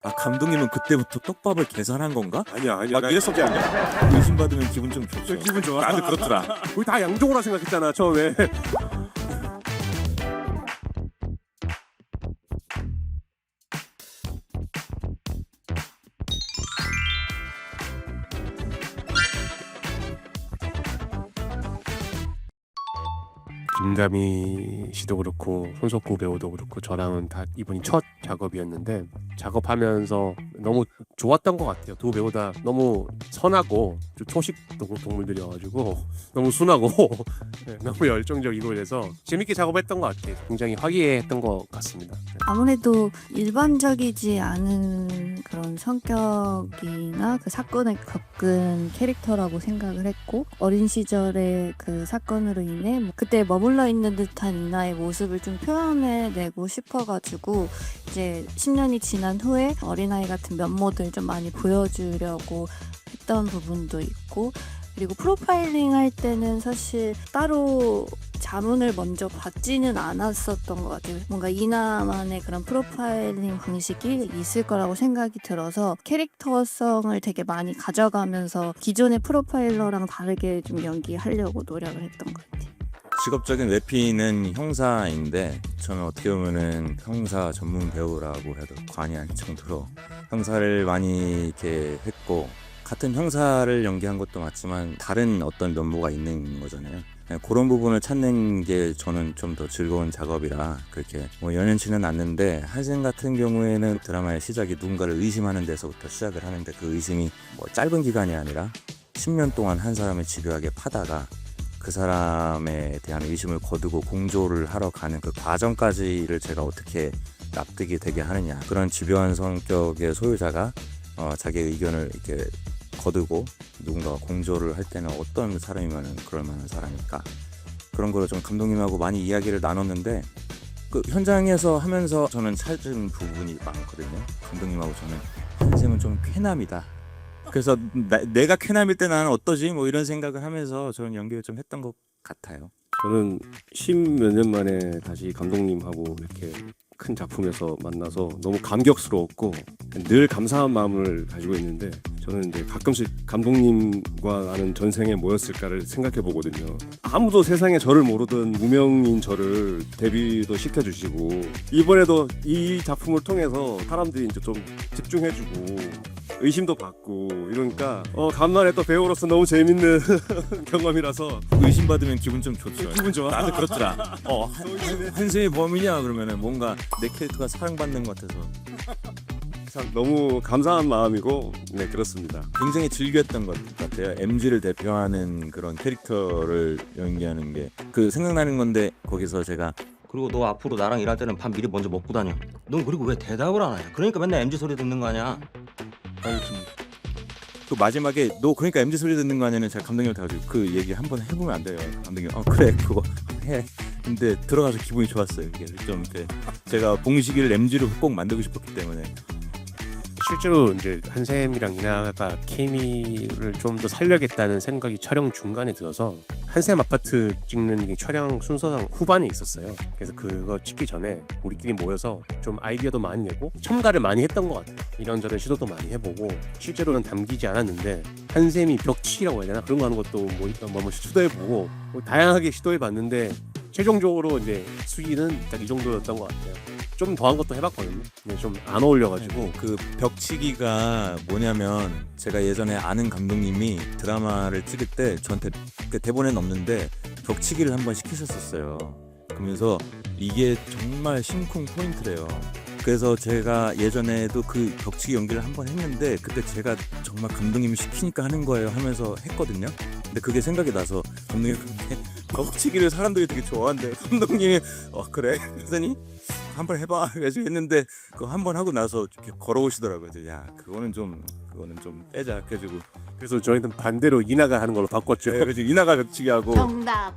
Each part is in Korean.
아, 감독님은 그때부터 떡밥을 계산한 건가? 아니야 막 나 이랬었지 않냐? 의심받으면 기분 좀 좋죠. 기분 좋아. 나도 그렇더라. 우리 다 양종호라 생각했잖아 처음에. 김가미 씨도 그렇고 손석구 배우도 그렇고 저랑은 다 이번이 첫 작업이었는데 작업하면서 너무 좋았던 것 같아요. 두 배우 다 너무 선하고 좀 초식 동물들이어가지고 너무 순하고 네, 너무 열정적이고 그래서 재밌게 작업했던 것 같아요. 굉장히 화기애애했던 것 같습니다. 아무래도 일반적이지 않은 그런 성격이나 그 사건을 겪은 캐릭터라고 생각을 했고, 어린 시절의 그 사건으로 인해 그때 머물러 있는 듯한 이나의 모습을 좀 표현해내고 싶어가지고 이제 10년이 지난 후에 어린아이 같은 면모들 좀 많이 보여주려고 했던 부분도 있고, 그리고 프로파일링 할 때는 사실 따로 자문을 먼저 받지는 않았었던 것 같아요. 뭔가 이나만의 그런 프로파일링 방식이 있을 거라고 생각이 들어서 캐릭터성을 되게 많이 가져가면서 기존의 프로파일러랑 다르게 좀 연기하려고 노력을 했던 것 같아요. 직업적인 외피는 형사인데 저는 어떻게 보면은 형사 전문 배우라고 해도 과언이 아닐 정도로 형사를 많이 이렇게 했고, 같은 형사를 연기한 것도 맞지만 다른 어떤 면모가 있는 거잖아요. 그런 부분을 찾는 게 저는 좀 더 즐거운 작업이라 그렇게 연연치는 않는데, 한생 같은 경우에는 드라마의 시작이 누군가를 의심하는 데서부터 시작을 하는데, 그 의심이 짧은 기간이 아니라 10년 동안 한 사람을 집요하게 파다가 그 사람에 대한 의심을 거두고 공조를 하러 가는 그 과정까지를 제가 어떻게 납득이 되게 하느냐, 그런 집요한 성격의 소유자가 자기의 의견을 이렇게 거두고 누군가가 공조를 할 때는 어떤 사람이면 그럴 만한 사람일까, 그런 거를 좀 감독님하고 많이 이야기를 나눴는데, 그 현장에서 하면서 저는 찾은 부분이 많거든요. 감독님하고 저는 한샘은 좀 쾌남이다, 그래서 내가 쾌남일 때 나는 어떠지? 이런 생각을 하면서 저는 연기를 좀 했던 것 같아요. 저는 10몇 년 만에 다시 감독님하고 이렇게 큰 작품에서 만나서 너무 감격스러웠고 늘 감사한 마음을 가지고 있는데, 저는 이제 가끔씩 감독님과 나는 전생에 뭐였을까를 생각해 보거든요. 아무도 세상에 저를 모르던 무명인 저를 데뷔도 시켜주시고, 이번에도 이 작품을 통해서 사람들이 이제 좀 집중해주고 의심도 받고 이러니까 간만에 또 배우로서 너무 재밌는 경험이라서 의심받으면 기분 좀 좋죠. 기분 좋아. 나도 그렇더라. 한샘이 범인이야 그러면은 뭔가 내 캐릭터가 사랑받는 것 같아서 참 너무 감사한 마음이고, 네, 그렇습니다. 굉장히 즐겼던 것 같아요. MG를 대표하는 그런 캐릭터를 연기하는 게 생각나는 건데, 거기서 제가 그리고 너 앞으로 나랑 일할 때는 밥 미리 먼저 먹고 다녀. 넌 그리고 왜 대답을 안 하냐? 그러니까 맨날 MG 소리 듣는 거 아니야? 그 마지막에 너 그러니까 MG 소리 듣는 거 아니냐는 제가 감독님한테 가지고 그 얘기 한번 해보면 안 돼요. 감독님 그래 그거 해. 근데 들어가서 기분이 좋았어요. 이게 좀 이렇게 제가 봉식이를 MG로 꼭 만들고 싶었기 때문에. 실제로 이제 한샘이랑 이나가 케미를 좀 더 살려야겠다는 생각이 촬영 중간에 들어서 한샘 아파트 찍는 게 촬영 순서상 후반에 있었어요. 그래서 그거 찍기 전에 우리끼리 모여서 좀 아이디어도 많이 내고 첨가를 많이 했던 것 같아요. 이런저런 시도도 많이 해보고, 실제로는 담기지 않았는데 한샘이 벽치기라고 해야 되나, 그런 거 하는 것도 뭐 시도해보고 다양하게 시도해봤는데 최종적으로 이제 수위는 딱 이 정도였던 것 같아요. 좀 더한 것도 해봤거든요. 근데 좀 안 어울려가지고. 그 벽치기가 뭐냐면, 제가 예전에 아는 감독님이 드라마를 찍을 때 저한테 대본에는 없는데 벽치기를 한번 시키셨었어요. 그러면서 이게 정말 심쿵 포인트래요. 그래서 제가 예전에도 그 벽치기 연기를 한번 했는데, 그때 제가 정말 감독님이 시키니까 하는 거예요 하면서 했거든요. 근데 그게 생각이 나서 감독님이 벽치기를 사람들이 되게 좋아한대요. 감독님이 그래? 그러더니 한번 해봐 그래서 했는데, 그거 한번 하고 나서 이렇게 걸어오시더라고요. 야 그거는 좀 빼자 그래가지고. 그래서 저희는 반대로 이나가 하는 걸로 바꿨죠. 그래서 이나가 벽치기 하고. 정답.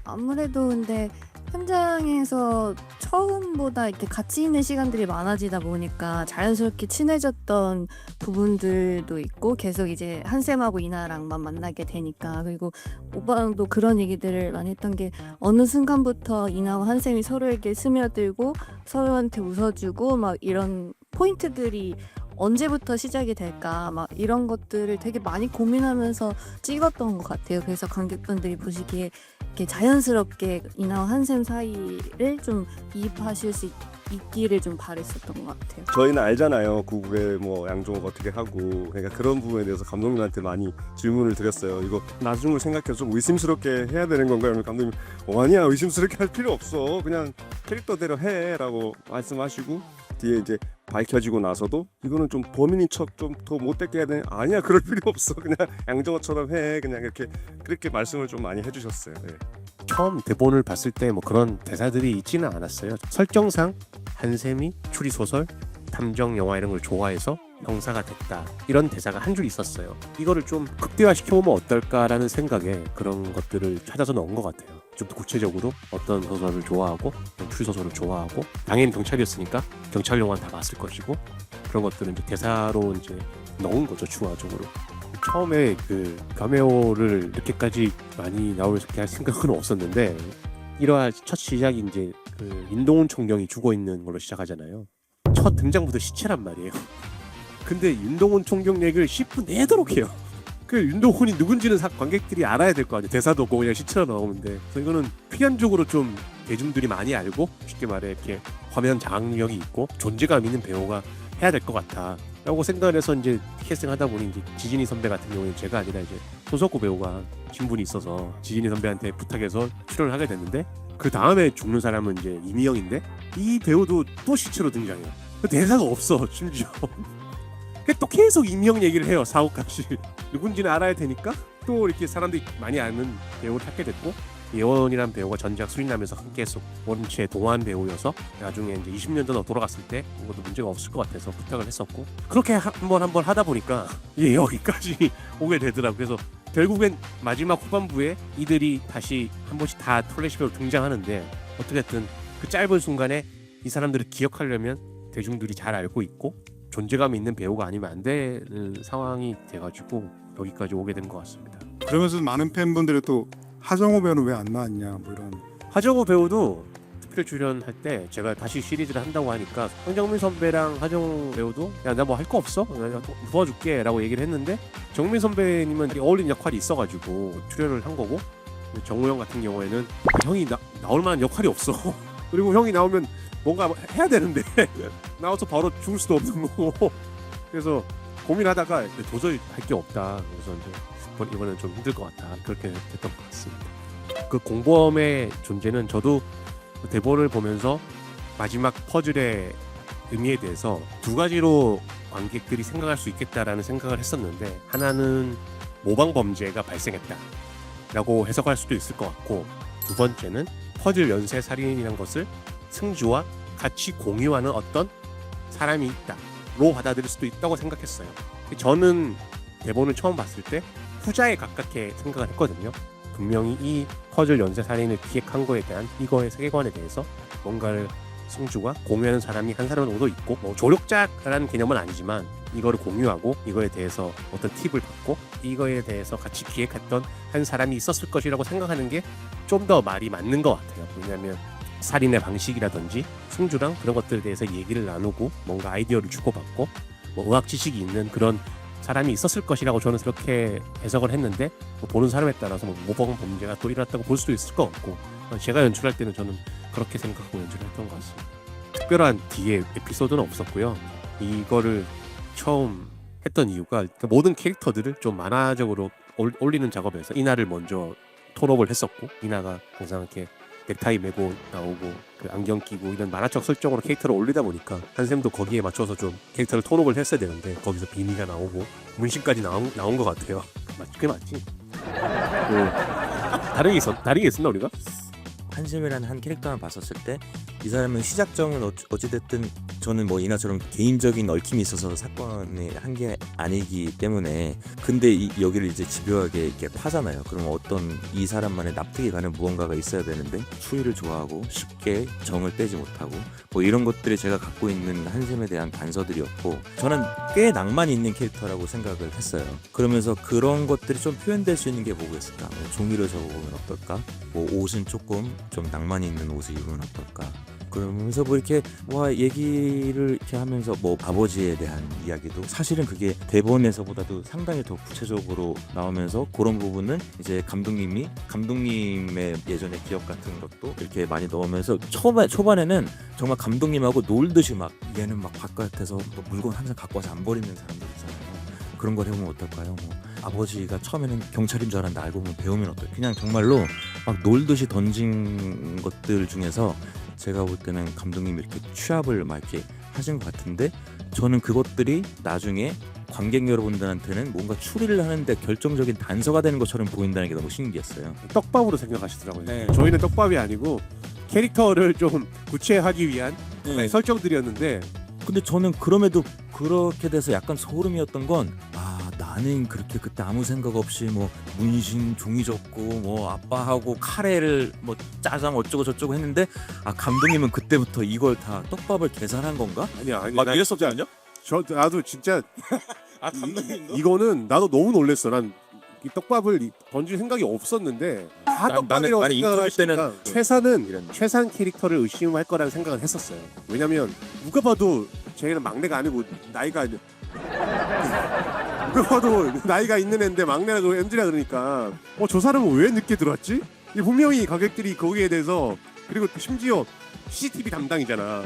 아무래도 근데 현장에서 처음보다 이렇게 같이 있는 시간들이 많아지다 보니까 자연스럽게 친해졌던 부분들도 있고, 계속 이제 한샘하고 이나랑만 만나게 되니까. 그리고 오빠랑도 그런 얘기들을 많이 했던 게, 어느 순간부터 이나와 한샘이 서로에게 스며들고 서로한테 웃어주고 막 이런 포인트들이 언제부터 시작이 될까 막 이런 것들을 되게 많이 고민하면서 찍었던 것 같아요. 그래서 관객분들이 보시기에 이렇게 자연스럽게 이나와 한샘 사이를 좀 이입하실 수 있기를 좀 바랬었던 것 같아요. 저희는 알잖아요. 구국에 뭐 양종호가 어떻게 하고, 그러니까 그런 부분에 대해서 감독님한테 많이 질문을 드렸어요. 이거 나중을 생각해서 좀 의심스럽게 해야 되는 건가요? 그러면 감독님 아니야, 의심스럽게 할 필요 없어, 그냥 캐릭터대로 해라고 말씀하시고, 뒤에 이제 밝혀지고 나서도 이거는 좀 범인인 척 좀 더 못되게 해야 되는, 아니야, 그럴 필요 없어, 그냥 양정호처럼 해, 그냥 이렇게 그렇게 말씀을 좀 많이 해주셨어요. 네. 처음 대본을 봤을 때 뭐 그런 대사들이 있지는 않았어요. 설정상 한샘이 추리소설, 탐정 영화 이런 걸 좋아해서 형사가 됐다, 이런 대사가 한 줄 있었어요. 이거를 좀 극대화시켜보면 어떨까라는 생각에 그런 것들을 찾아서 넣은 것 같아요. 좀 더 구체적으로 어떤 소설을 좋아하고 어떤 추리소설을 좋아하고, 당연히 경찰이었으니까 경찰 영화는 다 봤을 것이고, 그런 것들은 이제 대사로 이제 넣은 거죠, 추가적으로. 처음에 그 카메오를 이렇게까지 많이 나오게 할 생각은 없었는데, 1화 첫 시작이 이제 그 윤동훈 총경이 죽어 있는 걸로 시작하잖아요. 첫 등장부터 시체란 말이에요. 근데 윤동훈 총경 얘기를 10분 내도록 해요. 그 윤동훈이 누군지는 관객들이 알아야 될 거 아니에요. 대사도 없고 그냥 시체로 나오는데. 그래서 이거는 필연적으로 좀 대중들이 많이 알고, 쉽게 말해 이렇게 화면 장악력이 있고 존재감 있는 배우가 해야 될 것 같아 라고 생각을 해서 이제 캐스팅하다 보니, 이제 지진이 선배 같은 경우는 제가 아니라 이제 손석구 배우가 친분이 있어서 지진이 선배한테 부탁해서 출연을 하게 됐는데, 그 다음에 죽는 사람은 이제 이미영인데, 이 배우도 또 시체로 등장해요. 대사가 없어, 심지어. 또 계속 이미영 얘기를 해요, 사옥같이. 누군지는 알아야 되니까 또 이렇게 사람들이 많이 아는 배우를 찾게 됐고, 예원이란 배우가 전작 수리남에서 함께 했었고, 원체 동안 배우여서 나중에 이제 20년 전 돌아갔을 때 그것도 문제가 없을 것 같아서 부탁을 했었고, 그렇게 한번 하다 보니까 이게 여기까지 오게 되더라고요. 그래서 결국엔 마지막 후반부에 이들이 다시 한 번씩 다 플래시백으로 등장하는데, 어떻게든 그 짧은 순간에 이 사람들을 기억하려면 대중들이 잘 알고 있고 존재감이 있는 배우가 아니면 안 되는 상황이 돼가지고 여기까지 오게 된 것 같습니다. 그러면서 많은 팬분들이 또 하정우 배우는 왜 안 나왔냐 뭐 이런. 하정우 배우도 특별 출연할 때 제가 다시 시리즈를 한다고 하니까 황정민 선배랑 하정우 배우도 야, 나 뭐 할 거 없어? 내가 도와줄게 라고 얘기를 했는데, 정민 선배님은 어울리는 역할이 있어가지고 출연을 한 거고, 정우 형 같은 경우에는 형이 나올 만한 역할이 없어. 그리고 형이 나오면 뭔가 해야 되는데 나와서 바로 죽을 수도 없는 거고, 그래서 고민하다가 도저히 할 게 없다, 그래서 이제 이번엔 좀 힘들 것 같다, 그렇게 됐던 것 같습니다. 그 공범의 존재는 저도 대본을 보면서 마지막 퍼즐의 의미에 대해서 두 가지로 관객들이 생각할 수 있겠다라는 생각을 했었는데, 하나는 모방 범죄가 발생했다 라고 해석할 수도 있을 것 같고, 두 번째는 퍼즐 연쇄 살인이라는 것을 승주와 같이 공유하는 어떤 사람이 있다로 받아들일 수도 있다고 생각했어요. 저는 대본을 처음 봤을 때 후자에 가깝게 생각을 했거든요. 분명히 이 퍼즐 연쇄 살인을 기획한 거에 대한 이거의 세계관에 대해서 뭔가를 승주가 공유하는 사람이 한 사람은 오도 있고, 뭐 조력자라는 개념은 아니지만 이거를 공유하고 이거에 대해서 어떤 팁을 받고 이거에 대해서 같이 기획했던 한 사람이 있었을 것이라고 생각하는 게 좀 더 말이 맞는 것 같아요. 왜냐하면 살인의 방식이라든지 승주랑 그런 것들에 대해서 얘기를 나누고 뭔가 아이디어를 주고받고 뭐 의학 지식이 있는 그런 사람이 있었을 것이라고 저는 그렇게 해석을 했는데, 뭐 보는 사람에 따라서 뭐 모방 범죄가 또 일어났다고 볼 수도 있을 것 같고, 제가 연출할 때는 저는 그렇게 생각하고 연출했던 것 같습니다. 특별한 뒤에 에피소드는 없었고요. 이거를 처음 했던 이유가 모든 캐릭터들을 좀 만화적으로 올리는 작업에서 이나를 먼저 톤업을 했었고, 이나가 항상 이렇게 넥타이 메고 나오고 그 안경 끼고 이런 만화적 설정으로 캐릭터를 올리다 보니까 한샘도 거기에 맞춰서 좀 캐릭터를 톤업을 했어야 되는데, 거기서 비니가 나오고 문신까지 나온 것 같아요. 그게 맞지? 다른 게 있었나 우리가? 한샘이라는 한 캐릭터만 봤었을 때 이 사람은 시작점은 어찌됐든 저는 뭐 이나처럼 개인적인 얽힘이 있어서 사건이 한 게 아니기 때문에, 근데 여기를 이제 집요하게 이렇게 파잖아요. 그러면 어떤 이 사람만의 납득이 가는 무언가가 있어야 되는데, 추위를 좋아하고 쉽게 정을 빼지 못하고 뭐 이런 것들이 제가 갖고 있는 한샘에 대한 단서들이었고, 저는 꽤 낭만이 있는 캐릭터라고 생각을 했어요. 그러면서 그런 것들이 좀 표현될 수 있는 게 뭐가 있을까? 뭐 종이를 적어보면 어떨까? 뭐 옷은 조금 좀 낭만이 있는 옷을 입으면 어떨까? 그러면서 뭐 이렇게 와 얘기를 이렇게 하면서 뭐 아버지에 대한 이야기도 사실은 그게 대본에서보다도 상당히 더 구체적으로 나오면서 그런 부분은 이제 감독님의 예전의 기억 같은 것도 이렇게 많이 넣으면서 초반에는 정말 감독님하고 놀듯이 막 얘는 막 바깥에서 뭐 물건 항상 갖고 와서 안 버리는 사람들 있잖아요. 그런 걸 해보면 어떨까요? 뭐 아버지가 처음에는 경찰인 줄 알았는데 알고 보면 배우면 어떨까요? 그냥 정말로 막 놀듯이 던진 것들 중에서 제가 볼 때는 감독님이 이렇게 취합을 막 이렇게 하신 것 같은데 저는 그것들이 나중에 관객 여러분들한테는 뭔가 추리를 하는데 결정적인 단서가 되는 것처럼 보인다는 게 너무 신기했어요. 떡밥으로 생각하시더라고요. 네. 저희는 떡밥이 아니고 캐릭터를 좀 구체하기 위한 네. 설정들이었는데 근데 저는 그럼에도 그렇게 돼서 약간 소름이었던 건 나는 그렇게 그때 아무 생각 없이 뭐 문신 종이 접고 뭐 아빠하고 카레를 뭐 짜장 어쩌고 저쩌고 했는데 감독님은 그때부터 이걸 다 떡밥을 계산한 건가? 아니야 막 이랬었거든요. 나도 진짜 감독님도? 이거는 나도 너무 놀랬어. 난 이 떡밥을 던질 생각이 없었는데 다 떡밥이라고 나는 인터뷰 때는 때는 최산 캐릭터를 의심할 거라는 생각을 했었어요. 왜냐면 누가 봐도 쟤는 막내가 아니고 나이가 누가 봐도 나이가 있는 애인데 막내라고 MZ라 그러니까 저 사람은 왜 늦게 들어왔지? 분명히 가족들이 거기에 대해서 그리고 심지어 CCTV 담당이잖아.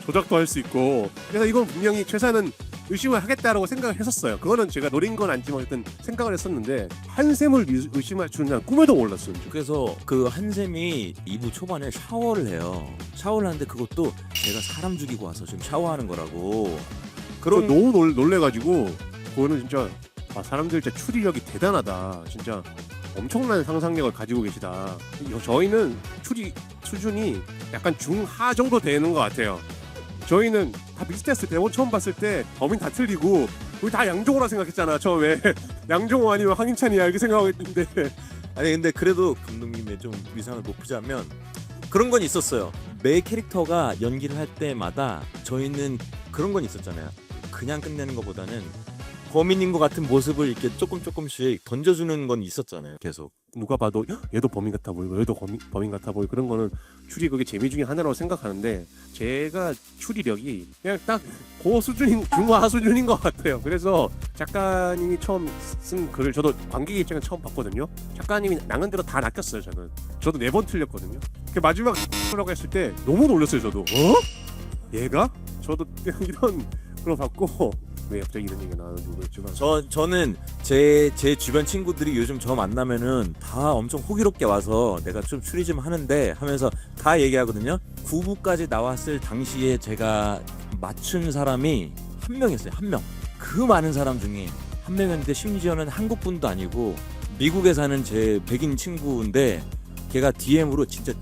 조작도 할 수 있고 그래서 이건 분명히 최사는 의심을 하겠다라고 생각을 했었어요. 그거는 제가 노린 건 아니지만 일단 생각을 했었는데 한샘을 의심할 줄은 난 꿈에도 몰랐어요. 그래서 그 한샘이 2부 초반에 샤워를 해요. 샤워를 하는데 그것도 제가 사람 죽이고 와서 지금 샤워하는 거라고. 그런 너무 놀래가지고 그거는 진짜 사람들 진짜 추리력이 대단하다. 진짜 엄청난 상상력을 가지고 계시다. 저희는 추리 수준이 약간 중하 정도 되는 것 같아요. 저희는 다 비슷했어요. 대본 처음 봤을 때 범인 다 틀리고 우리 다 양종호라 생각했잖아 처음에. 양종호 아니면 황인찬이야 이렇게 생각했는데 아니 근데 그래도 감독님의 좀 위상을 높이자면 그런 건 있었어요. 매 캐릭터가 연기를 할 때마다 저희는 그런 건 있었잖아요. 그냥 끝내는 것보다는 범인인 것 같은 모습을 이렇게 조금씩 던져주는 건 있었잖아요. 계속. 누가 봐도 얘도 범인 같아 보이고 얘도 범인 같아 보이고 그런 거는 추리 그게 재미 중에 하나라고 생각하는데 제가 추리력이 그냥 딱 그 수준인 중하 수준인 것 같아요. 그래서 작가님이 처음 쓴 글을 저도 관객 입장에 처음 봤거든요. 작가님이 낚은 대로 다 낚였어요. 저도 4번 틀렸거든요. 그 마지막 라고 했을 때 너무 놀랐어요. 저도 얘가? 저도 이런 걸 봤고 왜 갑자기 이런 얘기가 나왔는지 모르겠지만 저는 제 주변 친구들이 요즘 저 만나면은 다 엄청 호기롭게 와서 내가 좀 추리 좀 하는데 하면서 다 얘기하거든요. 9부까지 나왔을 당시에 제가 맞춘 사람이 한 명이었어요. 한 명. 그 많은 사람 중에 한 명이었는데 심지어는 한국 분도 아니고 미국에 사는 제 백인 친구인데 걔가 DM으로 진짜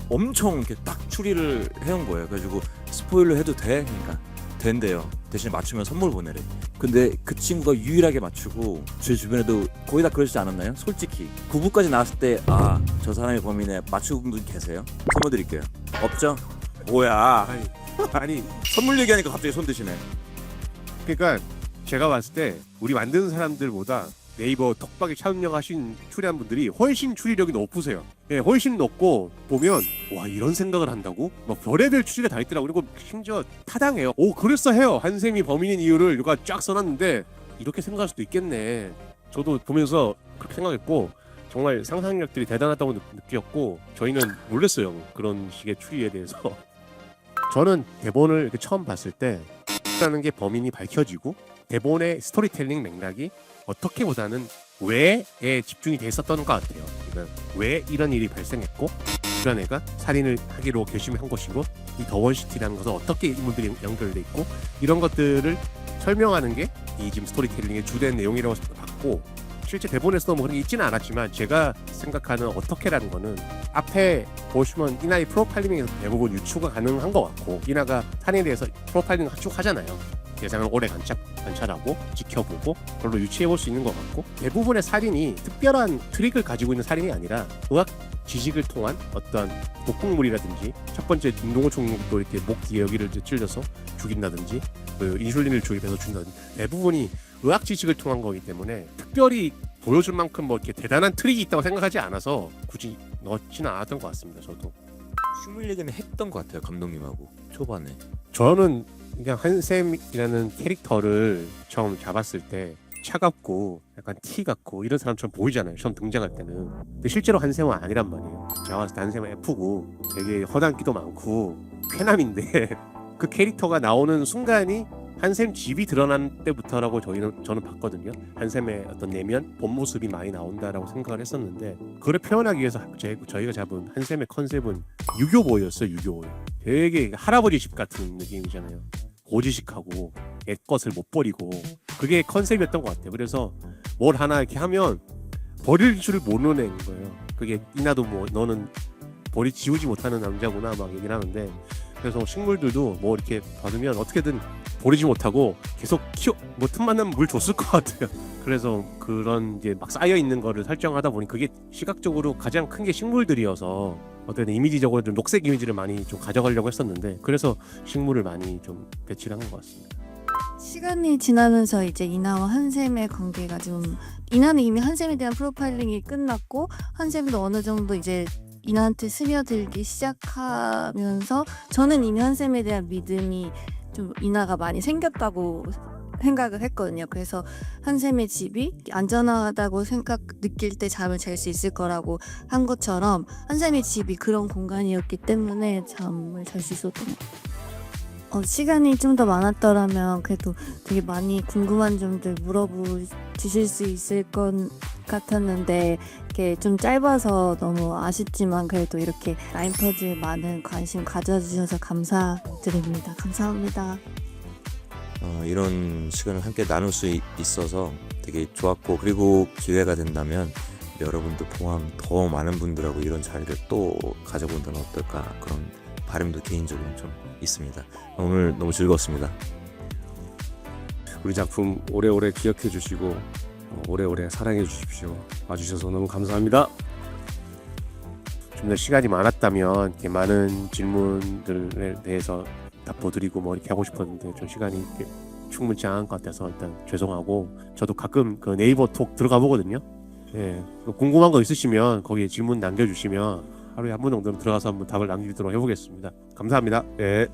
엄청 이렇게 딱 추리를 해온 거예요. 그래가지고 스포일러 해도 돼? 그러니까 된대요. 대신 맞추면 선물 보내래. 근데 그 친구가 유일하게 맞추고 제 주변에도 거의 다 그러시지 않았나요? 솔직히 9부까지 나왔을 때 저 사람이 범인에 맞추는 분 계세요? 선물 드릴게요. 없죠? 뭐야? 아니 선물 얘기하니까 갑자기 손 드시네. 그러니까 제가 봤을 때 우리 만드는 사람들보다 네이버 톡박이 참여하신 추리한 분들이 훨씬 추리력이 높으세요. 예, 훨씬 높고 보면 와 이런 생각을 한다고? 막 별의별 추리가 다 있더라고. 그리고 심지어 타당해요. 그럴싸해요. 한샘이 범인인 이유를 누가 쫙 써놨는데 이렇게 생각할 수도 있겠네. 저도 보면서 그렇게 생각했고 정말 상상력들이 대단하다고 느꼈고 저희는 놀랐어요. 그런 식의 추리에 대해서. 저는 대본을 이렇게 처음 봤을 때 라는 게 범인이 밝혀지고 대본의 스토리텔링 맥락이 어떻게보다는 왜에 집중이 돼 있었던 것 같아요. 그러니까 왜 이런 일이 발생했고 이런 애가 살인을 하기로 결심한 것이고 이 더원시티라는 것은 어떻게 인물들이 연결돼 있고 이런 것들을 설명하는 게 이 지금 스토리텔링의 주된 내용이라고 봤고 실제 대본에서도 뭐 그런 게 있지는 않았지만 제가 생각하는 어떻게라는 거는 앞에 보시면 이나의 프로파일링에서 대부분 유추가 가능한 것 같고 이나가 살인에 대해서 프로파일링 쭉 하잖아요. 대상을 오래 관찰하고 지켜보고 그걸로 유추해볼 수 있는 것 같고 대부분의 살인이 특별한 트릭을 가지고 있는 살인이 아니라 의학 지식을 통한 어떤 독극물이라든지 첫 번째 김동호 총독도 이렇게 목 뒤에 여기를 찔러서 죽인다든지 인슐린을 주입해서 죽인다든지 대부분이 의학 지식을 통한 거기 때문에 특별히 보여줄 만큼 뭐 이렇게 대단한 트릭이 있다고 생각하지 않아서 굳이 넣지는 않았던 것 같습니다. 저도 식물 얘기는 했던 것 같아요 감독님하고 초반에. 저는 그냥 한샘이라는 캐릭터를 처음 잡았을 때 차갑고 약간 티 같고 이런 사람처럼 보이잖아요 처음 등장할 때는. 근데 실제로 한샘은 아니란 말이에요. 제가 봤을 때 한샘은 F고 되게 허당기도 많고 쾌남인데 그 캐릭터가 나오는 순간이 한샘 집이 드러난 때부터라고 저는 봤거든요. 한샘의 어떤 내면 본 모습이 많이 나온다라고 생각을 했었는데 그걸 표현하기 위해서 저희가 잡은 한샘의 컨셉은 유교보였어요. 유교보. 되게 할아버지 집 같은 느낌이잖아요. 고지식하고 옛것을 못 버리고 그게 컨셉이었던 것 같아요. 그래서 뭘 하나 이렇게 하면 버릴 줄 모르는 애인 거예요. 그게 이나도 뭐 너는 지우지 못하는 남자구나 막 얘기를 하는데 그래서 식물들도 뭐 이렇게 받으면 어떻게든 버리지 못하고 계속 뭐 틈만 나면 물 줬을 것 같아요. 그래서 그런 이제 막 쌓여 있는 거를 설정하다 보니 그게 시각적으로 가장 큰 게 식물들이어서 어떤 이미지적으로 좀 녹색 이미지를 많이 좀 가져가려고 했었는데 그래서 식물을 많이 좀 배치를 한 것 같습니다. 시간이 지나면서 이제 이나와 한샘의 관계가 좀 이나는 이미 한샘에 대한 프로파일링이 끝났고 한샘도 어느 정도 이제 이나한테 스며들기 시작하면서 저는 이미 한샘에 대한 믿음이 좀 이나가 많이 생겼다고 생각을 했거든요. 그래서 한샘의 집이 안전하다고 느낄 때 잠을 잘 수 있을 거라고 한 것처럼 한샘의 집이 그런 공간이었기 때문에 잠을 잘 수 있었던 것 같아요. 시간이 좀 더 많았더라면 그래도 되게 많이 궁금한 점들 물어보실 수 있을 것 같았는데 이렇게 좀 짧아서 너무 아쉽지만 그래도 이렇게 라인퍼즈에 많은 관심 가져주셔서 감사드립니다. 감사합니다. 이런 시간을 함께 나눌 수 있어서 되게 좋았고 그리고 기회가 된다면 여러분도 포함 더 많은 분들하고 이런 자리를 또 가져본다면 어떨까 그런 바람도 개인적으로 좀 있습니다. 오늘 너무 즐거웠습니다. 우리 작품 오래오래 기억해 주시고 오래오래 사랑해 주십시오. 와주셔서 너무 감사합니다. 좀 더 시간이 많았다면 이렇게 많은 질문들에 대해서 답변드리고 뭐 이렇게 하고 싶었는데 좀 시간이 이렇게 충분치 않은 것 같아서 일단 죄송하고 저도 가끔 그 네이버 톡 들어가 보거든요. 예, 궁금한 거 있으시면 거기에 질문 남겨주시면 하루에 한 번 정도는 들어가서 한번 답을 남기도록 해보겠습니다. 감사합니다. 네.